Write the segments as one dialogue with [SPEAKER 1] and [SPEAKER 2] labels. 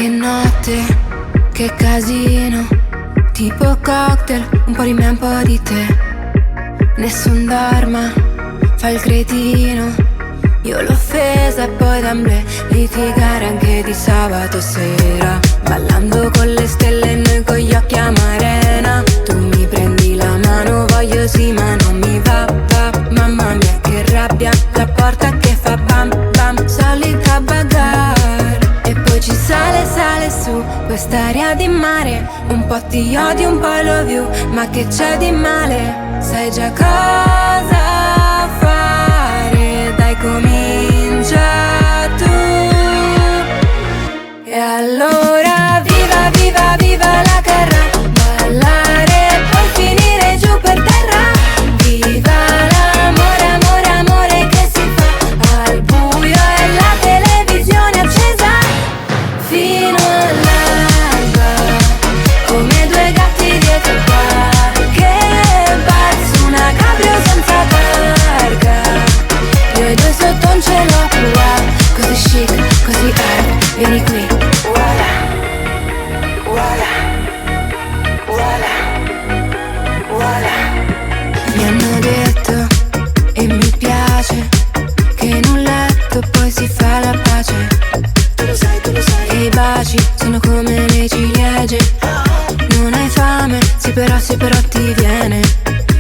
[SPEAKER 1] Che notte, che casino, tipo cocktail, un po' di me, un po' di te. Nessun dorma, fa il cretino. Io l'ho offesa e poi d'amblè litigare anche di sabato sera, ballando con le stelle e noi con gli occhi a marena. Tu mi prendi la mano, voglio sì ma non mi va, va. Mamma mia che rabbia, la porta che fa bam bam, solita bagarre. E poi ci sale, sale su quest'aria di mare. Un po' ti odio, un po' love you, ma che c'è di male? Sai già cosa fare, dai comincia tu. E allora viva, viva, viva la carra, ballare poi finire giù per terra. Viva l'amore, amore, amore che si fa al buio e la televisione accesa fino all'alba, come due gatti dietro qualche bar su una cabrio senza targa. Io e due sotto un cielo blu, così chic, così art, vieni qui. Voilà, voilà, voilà, voilà. Mi hanno detto, e mi piace, che in un letto poi si fa la pace. Tu lo sai, tu lo sai. E i baci sono come le ciliegie. Non hai fame, sì però ti viene.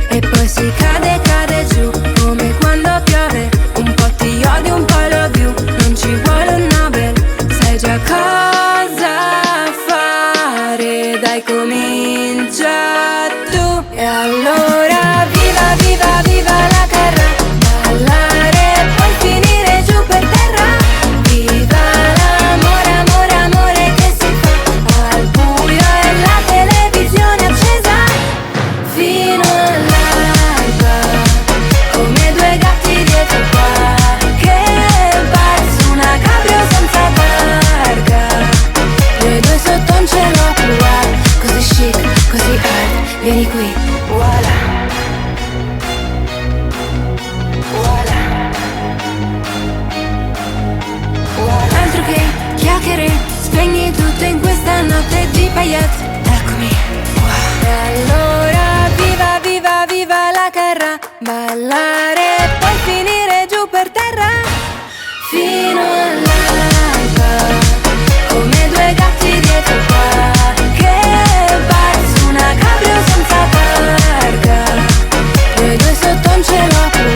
[SPEAKER 1] E poi si cade, cade giù, come quando piove. Un po' ti odio, un po' love you, non ci vuole un Nobel. Sai già cosa fare, dai comincia tu. E allora viva, viva, viva la carra, ballare poi finire giù per terra. Viva l'amore, amore, amore che si fa al buio e la televisione accesa fino all'alba, come due gatti dietro qualche bar su una cabrio senza targa. Noi due sotto un cielo blu, così chic, così art, vieni qui. Voilà, voilà, voilà. Altro che chiacchiere, spegni tutto in questa notte di paillette. Eccomi qua. E allora viva, viva, viva la carra, ballare poi finire giù per terra fino all'alba, come due gatti dietro qualche bar su una cabrio senza targa. Noi due sotto un cielo blu,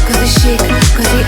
[SPEAKER 1] così chic, così